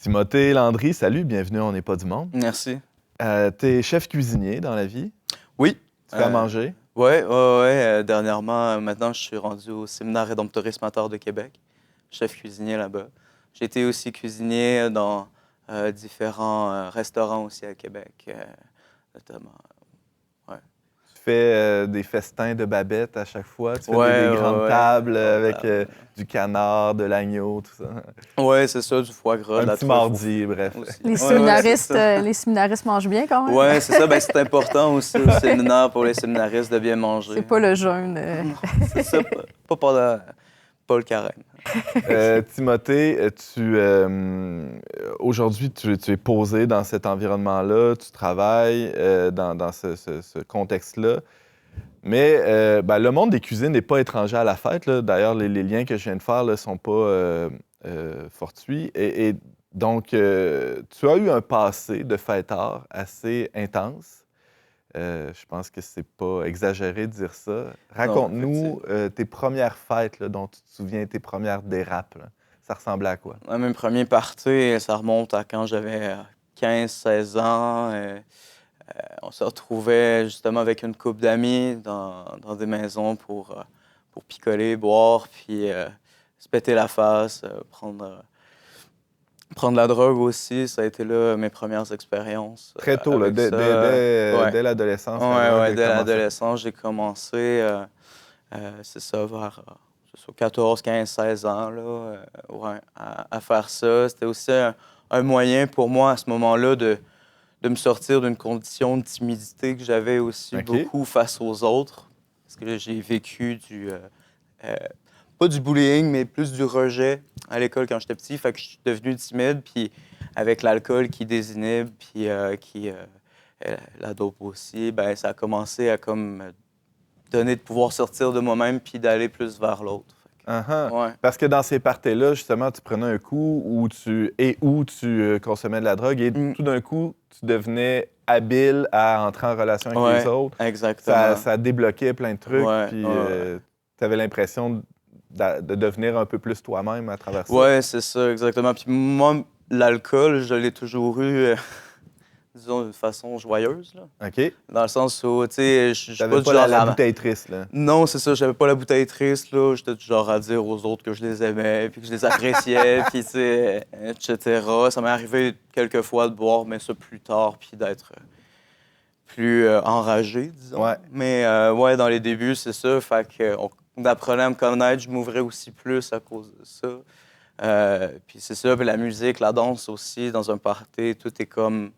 Timothée Landry, salut, bienvenue On n'est pas du monde. Merci. T'es chef cuisinier dans la vie? Oui. Tu fais à manger? Oui. Dernièrement, maintenant, je suis rendu au Séminaire Rédemptorisme de Québec, chef cuisinier là-bas. J'ai été aussi cuisinier dans différents restaurants aussi à Québec, notamment. Tu fais des festins de Babette à chaque fois? Tu fais des grandes Ouais. tables avec du canard, de l'agneau, tout ça? Oui, c'est ça, du foie gras, Un de la petit truffe mardi, bref. aussi. Les Ouais, séminaristes, les séminaristes mangent bien quand même. Oui, c'est ça. Ben, c'est important aussi au séminaire pour les séminaristes de bien manger. C'est pas le jeûne. Non, c'est ça, pas le carême. Timothée, aujourd'hui, tu es posé dans cet environnement-là, tu travailles dans ce contexte-là. Mais le monde des cuisines n'est pas étranger à la fête, là. D'ailleurs, les liens que je viens de faire ne sont pas fortuits. Et donc, tu as eu un passé de fêtard assez intense. Je pense que c'est pas exagéré de dire ça. Raconte-nous tes premières fêtes là, dont tu te souviens, tes premières dérapes. Là. Ça ressemblait à quoi? Mes premiers parties, ça remonte à quand j'avais 15-16 ans. On se retrouvait justement avec une couple d'amis dans des maisons pour picoler, boire, puis se péter la face, prendre la drogue aussi. Ça a été là mes premières expériences. Très tôt, là, dès l'adolescence. Oui, dès l'adolescence, j'ai commencé, c'est ça, vers 14, 15, 16 ans, là, à faire ça. C'était aussi un moyen pour moi, à ce moment-là, de me sortir d'une condition de timidité que j'avais aussi beaucoup face aux autres. Parce que j'ai vécu pas du bullying, mais plus du rejet à l'école quand j'étais petit. Fait que je suis devenu timide, puis avec l'alcool qui désinhibe, puis la dope aussi, ben ça a commencé à comme donner de pouvoir sortir de moi-même puis d'aller plus vers l'autre. Ouais. Parce que dans ces parties-là, justement, tu prenais un coup où tu consommais de la drogue et tout d'un coup, tu devenais habile à entrer en relation avec les autres. Exactement. Ça débloquait plein de trucs, puis tu avais l'impression de devenir un peu plus toi-même à travers ça. Oui, c'est ça, exactement. Puis moi, l'alcool, je l'ai toujours eu, disons, d'une façon joyeuse, là. OK. Dans le sens où, tu sais, je suis pas du genre... la bouteille triste, là. Non, c'est ça, j'avais pas la bouteille triste, là. J'étais du genre à dire aux autres que je les aimais, puis que je les appréciais, puis, tu sais, etc. Ça m'est arrivé quelques fois de boire, mais ça plus tard, puis d'être plus enragé, disons. Ouais. Mais, dans les débuts, c'est ça. Fait qu'on apprenait à me connaître, je m'ouvrais aussi plus à cause de ça. Puis c'est ça, puis la musique, la danse aussi, dans un party, tout est comme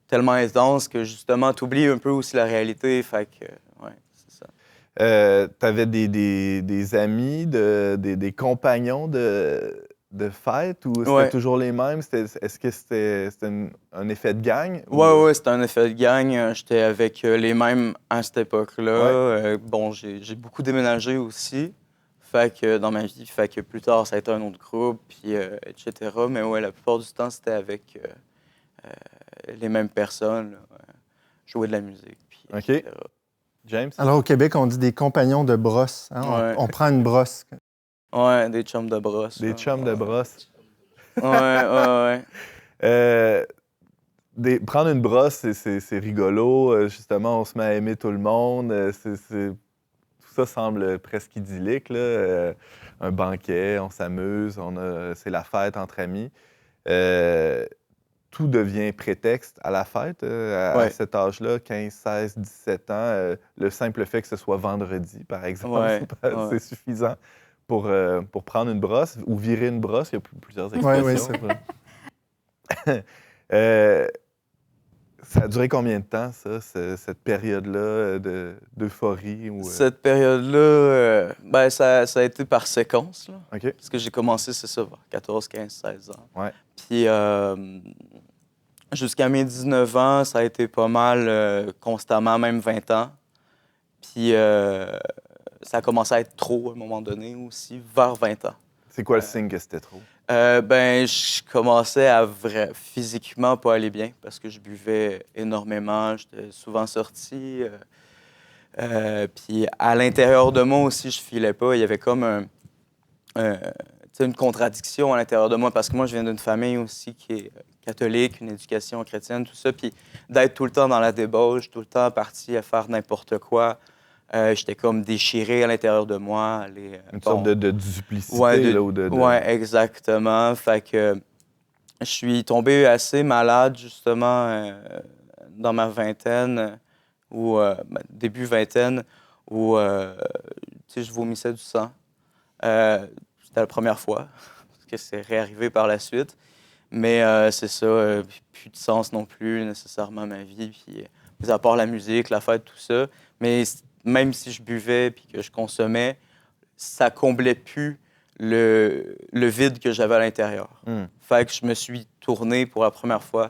tellement intense que justement, tu oublies un peu aussi la réalité. Fait que, c'est ça. T'avais des amis, des compagnons de fête ou c'était toujours les mêmes? Est-ce que c'était un effet de gang? Oui, c'était un effet de gang. J'étais avec les mêmes à cette époque-là. J'ai beaucoup déménagé aussi. Fait que dans ma vie, fait que plus tard, ça a été un autre groupe, puis etc. Mais ouais, la plupart du temps, c'était avec les mêmes personnes, là, jouer de la musique, puis etc. James? Alors, au Québec, on dit des compagnons de brosse. Hein? On prend une brosse. Ouais, des chums de brosse. Des chums de brosse. Ouais. Prendre une brosse, c'est rigolo. Justement, on se met à aimer tout le monde. Tout ça semble presque idyllique, là. Un banquet, on s'amuse, c'est la fête entre amis. Tout devient prétexte à la fête à cet âge-là, 15, 16, 17 ans. Le simple fait que ce soit vendredi, par exemple, c'est suffisant pour prendre une brosse ou virer une brosse. Il y a plusieurs expressions. Oui, c'est vrai. Ça a duré combien de temps, ça, cette période-là d'euphorie? Cette période-là, ça a été par séquence. Là. OK. Parce que j'ai commencé, c'est ça, vers 14, 15, 16 ans. Ouais. Puis jusqu'à mes 19 ans, ça a été pas mal constamment, même 20 ans. Puis ça a commencé à être trop à un moment donné aussi, vers 20 ans. C'est quoi le signe que c'était trop? Je commençais à physiquement pas aller bien parce que je buvais énormément, j'étais souvent sorti. Puis à l'intérieur de moi aussi, je filais pas. Il y avait comme une contradiction à l'intérieur de moi parce que moi, je viens d'une famille aussi qui est catholique, une éducation chrétienne, tout ça. Puis d'être tout le temps dans la débauche, tout le temps parti à faire n'importe quoi, j'étais comme déchiré à l'intérieur de moi. Une sorte de duplicité, ouais, là, ou de... Ouais, exactement. Fait que je suis tombé assez malade, justement, dans ma vingtaine, ou début vingtaine, où je vomissais du sang. C'était la première fois, parce que c'est réarrivé par la suite. Mais c'est ça, plus de sens non plus nécessairement à ma vie. Puis, mis à part la musique, la fête, tout ça. Mais même si je buvais puis que je consommais, ça comblait plus le vide que j'avais à l'intérieur. Fait que je me suis tourné pour la première fois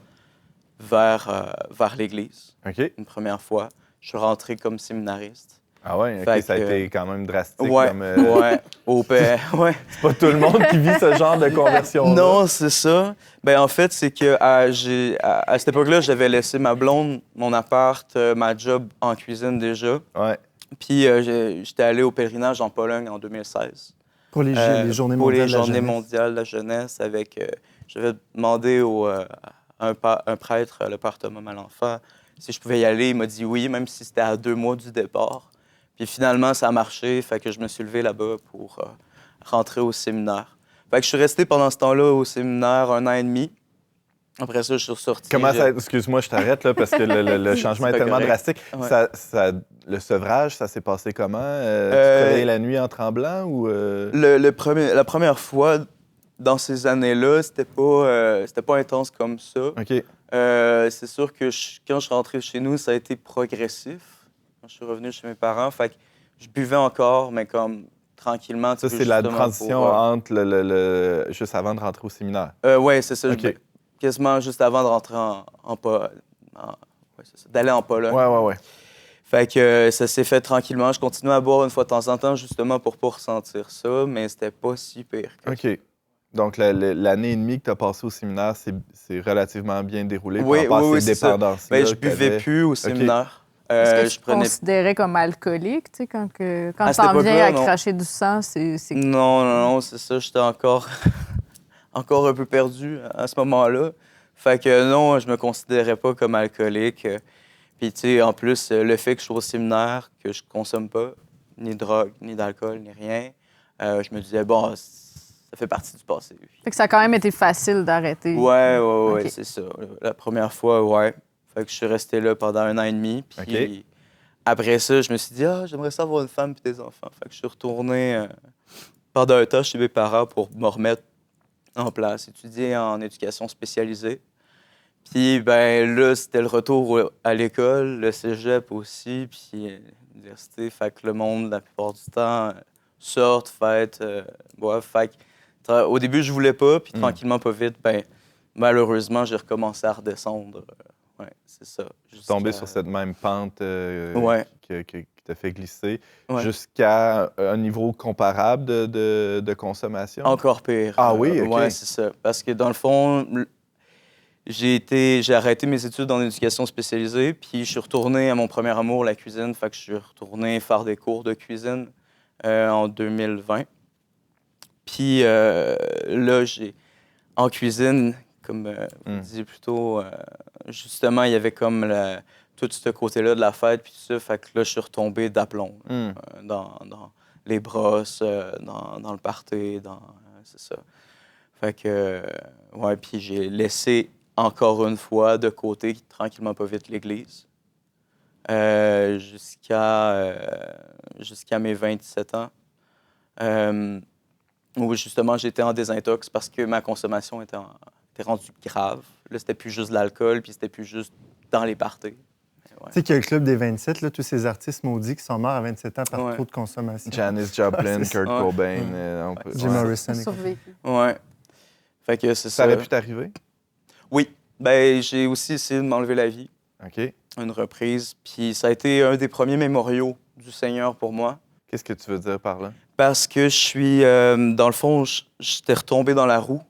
vers l'Église. OK. Une première fois. Je suis rentré comme séminariste. Ah ouais, OK, Fait ça a que, été quand même drastique. Ouais, comme, ouais, ouais. C'est pas tout le monde qui vit ce genre de conversion. Non, c'est ça. Ben en fait, c'est que à cette époque-là, j'avais laissé ma blonde, mon appart, ma job en cuisine déjà. Ouais. Puis j'étais allé au pèlerinage en Pologne en 2016. Pour les Journées pour mondiales les de la Journées jeunesse. mondiales de la jeunesse. J'avais demandé à un prêtre, le père Thomas Malenfant, si je pouvais y aller. Il m'a dit oui, même si c'était à 2 mois du départ. Puis finalement, ça a marché. Fait que je me suis levé là-bas pour rentrer au séminaire. Fait que je suis resté pendant ce temps-là au séminaire 1 an et demi. Après ça, je suis ressorti. Comment ça... Excuse-moi, je t'arrête là, parce que le changement est tellement drastique. Ouais. Le sevrage, ça s'est passé comment? Tu te réveillais la nuit en tremblant ou... La première fois, dans ces années-là, c'était pas intense comme ça. OK. C'est sûr que quand je suis rentré chez nous, ça a été progressif. Quand je suis revenu chez mes parents, fait que je buvais encore, mais comme tranquillement. Ça, c'est la transition entre juste avant de rentrer au séminaire. Oui, c'est ça. OK. Quasiment juste avant de rentrer d'aller en Pologne. Ouais. Fait que ça s'est fait tranquillement. Je continuais à boire une fois de temps en temps, justement pour pas ressentir ça, mais c'était pas si pire que ça. OK. Donc, l'année et demie que tu as passée au séminaire, c'est relativement bien déroulé Oui, par rapport à ces c'est ça. dépendances-là. Ben, je buvais plus au séminaire. Est-ce que je tu te considérais comme alcoolique, tu sais, quand t'en viens à cracher du sang, c'est... Non, c'est ça. J'étais encore un peu perdu à ce moment-là. Fait que non, je me considérais pas comme alcoolique. Puis, tu sais, en plus, le fait que je sois au séminaire, que je consomme pas ni de drogue, ni d'alcool, ni rien, je me disais, bon, ça fait partie du passé. Fait que ça a quand même été facile d'arrêter. Ouais, OK. c'est ça. La première fois, ouais. Fait que je suis resté là pendant 1 an et demi. Puis après ça, je me suis dit, j'aimerais ça avoir une femme et des enfants. Fait que je suis retourné pendant un temps chez mes parents pour me remettre en place, étudier en éducation spécialisée. Puis, ben là, c'était le retour à l'école, le cégep aussi, puis l'université. Fait que le monde, la plupart du temps, sortent, fêtent, boivent. Fait que au début, je voulais pas, puis tranquillement, pas vite, ben malheureusement, j'ai recommencé à redescendre. Ouais, c'est ça. Tombé sur cette même pente qui t'a fait glisser jusqu'à un niveau comparable de consommation? Encore pire. Ah oui, OK. Ouais, c'est ça. Parce que dans le fond, j'ai arrêté mes études en éducation spécialisée, puis je suis retourné à mon premier amour, la cuisine. Fait que je suis retourné faire des cours de cuisine en 2020. Puis là, en cuisine, comme vous disiez plus tôt, justement, il y avait comme tout ce côté-là de la fête, puis tout ça. Fait que là, je suis retombé d'aplomb dans les brosses, dans le party, c'est ça. Fait que, ouais, puis j'ai laissé encore une fois de côté, tranquillement pas vite, l'Église, jusqu'à mes 27 ans, où justement j'étais en désintox parce que ma consommation était rendue grave. Là, c'était plus juste de l'alcool, puis c'était plus juste dans les parties. Tu sais qu'il y a le club des 27, là, tous ces artistes maudits qui sont morts à 27 ans par trop de consommation. Janis Joplin, Kurt Cobain, Jim Morrison. Survécu. Ouais. Fait que c'est ça. Ça aurait pu t'arriver? Oui. Ben, j'ai aussi essayé de m'enlever la vie. OK. Une reprise. Puis ça a été un des premiers mémoriaux du Seigneur pour moi. Qu'est-ce que tu veux dire par là? Parce que je suis... dans le fond, j'étais retombé dans la roue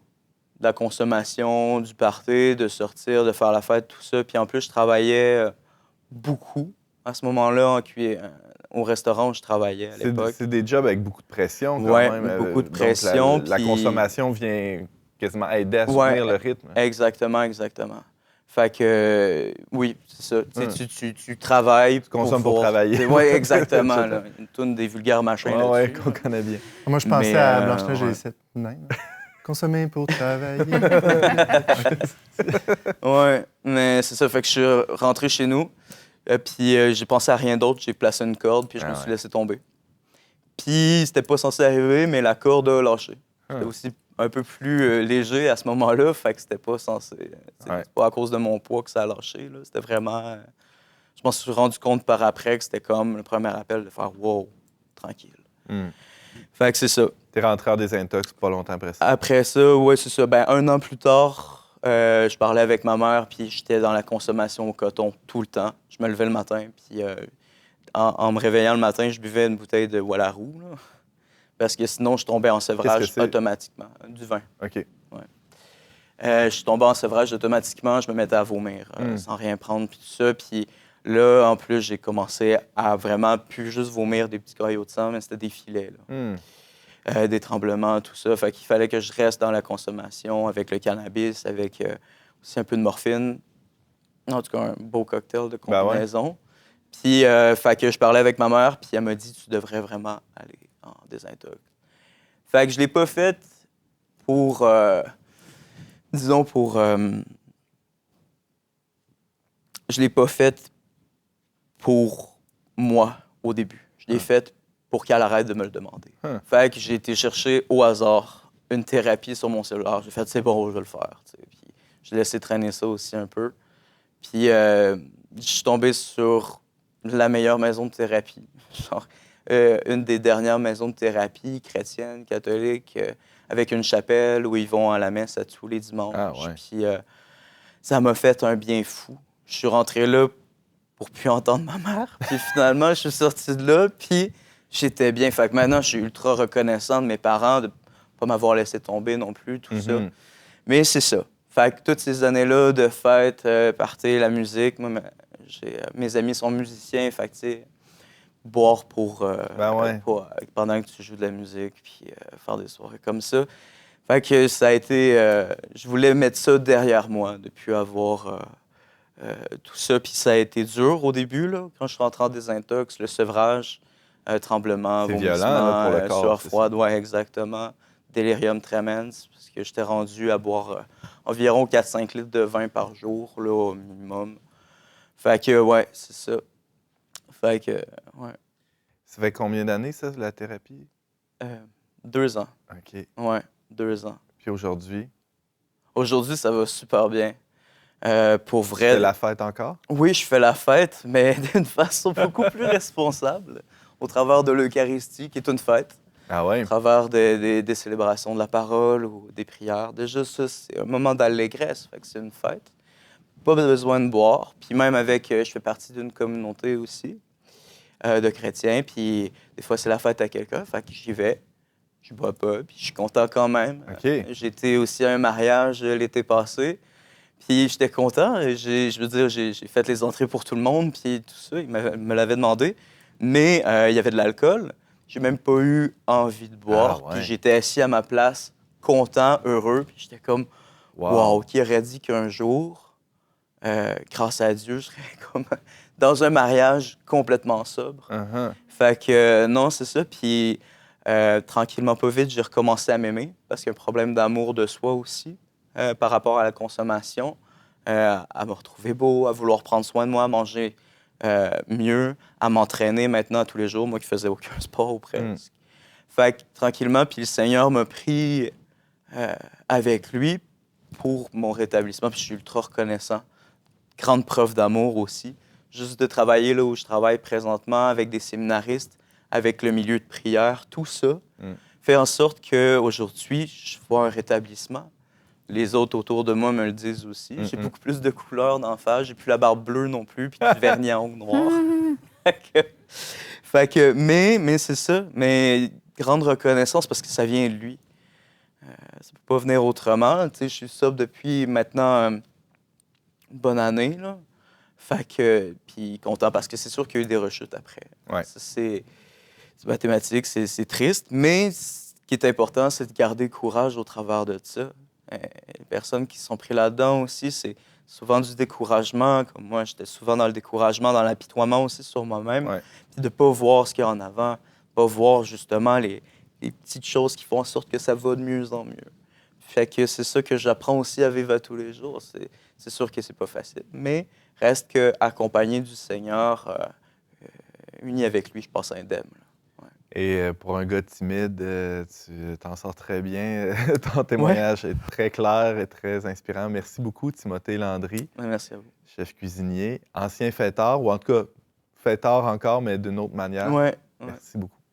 de la consommation, du party, de sortir, de faire la fête, tout ça. Puis en plus, je travaillais beaucoup à ce moment-là au restaurant où je travaillais à l'époque. C'est des jobs avec beaucoup de pression quand Ouais, même. beaucoup de Donc, pression. la puis- consommation vient quasiment aider à Ouais, soutenir le rythme. exactement. Fait que, oui, c'est ça. Tu travailles Tu consommes pour pouvoir- travailler. Oui, exactement. Là. Une tourne des vulgaires machins Ouais, là-dessus. qu'on connaît bien. Moi, je pensais Mais, à Blanche-Neige et ouais. les 7 nains. Consommer pour travailler. Ouais, mais c'est ça. Fait que je suis rentré chez nous. Puis j'ai pensé à rien d'autre. J'ai placé une corde, puis je me suis laissé tomber. Puis c'était pas censé arriver, mais la corde a lâché. C'était aussi un peu plus léger à ce moment-là, fait que c'était pas censé. C'est pas à cause de mon poids que ça a lâché. Là. C'était vraiment. Je m'en suis rendu compte par après que c'était comme le premier appel de faire wow, tranquille. Fait que c'est ça. T'es rentré en désintox pas longtemps après ça. Après ça, ouais, c'est ça. Ben, 1 an plus tard, je parlais avec ma mère, puis j'étais dans la consommation au coton tout le temps. Je me levais le matin, puis en me réveillant le matin, je buvais une bouteille de Wallaroo, là, parce que sinon, je tombais en sevrage automatiquement. Du vin. OK. Ouais. Je suis tombé en sevrage automatiquement, je me mettais à vomir sans rien prendre, puis tout ça. Puis là, en plus, j'ai commencé à vraiment plus juste vomir des petits caillots de sang, mais c'était des filets, là. Des tremblements, tout ça. Fait qu'il fallait que je reste dans la consommation avec le cannabis, avec aussi un peu de morphine. En tout cas, un beau cocktail de combinaison. Puis, fait que je parlais avec ma mère, puis elle m'a dit, tu devrais vraiment aller en désintox. Fait que je l'ai pas fait pour, disons, pour... je l'ai pas fait pour moi au début. Je l'ai fait pour qu'elle arrête de me le demander. Fait que j'ai été chercher au hasard une thérapie sur mon cellulaire. J'ai fait, c'est bon, je vais le faire. T'sais. Puis j'ai laissé traîner ça aussi un peu. Puis je suis tombé sur la meilleure maison de thérapie. Genre, une des dernières maisons de thérapie chrétiennes, catholiques, avec une chapelle où ils vont à la messe à tous les dimanches. Ah, ouais. Puis ça m'a fait un bien fou. Je suis rentré là pour plus entendre ma mère. Puis finalement, je suis sorti de là, puis j'étais bien. Fait que maintenant, je suis ultra reconnaissant de mes parents de pas m'avoir laissé tomber non plus, tout ça. Mais c'est ça. Fait que toutes ces années-là de fête, party, la musique, moi, mes amis sont musiciens, fait que, tu sais, boire pour, pendant que tu joues de la musique, puis faire des soirées comme ça. Fait que ça a été... je voulais mettre ça derrière moi, depuis avoir tout ça. Puis ça a été dur au début, là, quand je suis rentré en désintox, le sevrage, tremblement, c'est vomissement, violent là, pour le corps, sueur froide, ouais, exactement. Délirium tremens, parce que j'étais rendu à boire environ 4-5 litres de vin par jour, là, au minimum. Fait que, ouais, c'est ça. Fait que, ouais. Ça fait combien d'années, ça, la thérapie? 2 ans. OK. Ouais, 2 ans. Puis aujourd'hui? Aujourd'hui, ça va super bien. Pour vrai. Tu fais la fête encore? Oui, je fais la fête, mais d'une façon beaucoup plus responsable, au travers de l'Eucharistie, qui est une fête. Ah ouais? Au travers des célébrations de la parole ou des prières. Déjà, ça, c'est un moment d'allégresse, fait que c'est une fête. Pas besoin de boire. Puis même avec, je fais partie d'une communauté aussi de chrétiens, puis des fois, c'est la fête à quelqu'un, fait que j'y vais. Je bois pas, puis je suis content quand même. OK. J'étais aussi à un mariage l'été passé, puis j'étais content. Je veux dire, j'ai fait les entrées pour tout le monde, puis tout ça, ils me l'avaient demandé. Mais il y avait de l'alcool. J'ai même pas eu envie de boire. Ah, ouais. Puis j'étais assis à ma place, content, heureux. Puis j'étais comme, wow, qui aurait dit qu'un jour, grâce à Dieu, je serais comme dans un mariage complètement sobre. Fait que non, c'est ça. Puis tranquillement, pas vite, j'ai recommencé à m'aimer parce qu'il y a un problème d'amour de soi aussi par rapport à la consommation, à me retrouver beau, à vouloir prendre soin de moi, à manger mieux, à m'entraîner maintenant tous les jours, moi qui faisais aucun sport ou presque. Fait que tranquillement, puis le Seigneur m'a pris avec lui pour mon rétablissement, puis je suis ultra reconnaissant. Grande preuve d'amour aussi. Juste de travailler là où je travaille présentement avec des séminaristes, avec le milieu de prière, tout ça fait en sorte qu'aujourd'hui, je vois un rétablissement. Les autres autour de moi me le disent aussi. J'ai beaucoup plus de couleurs d'en face. J'ai plus la barbe bleue non plus, puis du vernis à ongles noirs. Mais c'est ça. Mais grande reconnaissance parce que ça vient de lui. Ça peut pas venir autrement. Tu sais, je suis sobre depuis maintenant une bonne année, là. Fait que, puis content parce que c'est sûr qu'il y a eu des rechutes après. Ouais. Ça, c'est mathématique, c'est triste, mais ce qui est important, c'est de garder courage au travers de ça. Les personnes qui sont prises là-dedans aussi, c'est souvent du découragement. Comme moi, j'étais souvent dans le découragement, dans l'apitoiement aussi sur moi-même. Ouais. Puis de ne pas voir ce qu'il y a en avant, pas voir justement les petites choses qui font en sorte que ça va de mieux en mieux. Fait que c'est ça que j'apprends aussi à vivre à tous les jours. C'est sûr que c'est pas facile, mais reste qu'accompagné du Seigneur, uni avec lui, je passe indemne. Et pour un gars timide, tu t'en sors très bien. Ton témoignage est très clair et très inspirant. Merci beaucoup, Timothée Landry, Ouais, merci à vous. chef cuisinier, ancien fêtard, ou en tout cas, fêtard encore, mais d'une autre manière. Ouais. Merci beaucoup.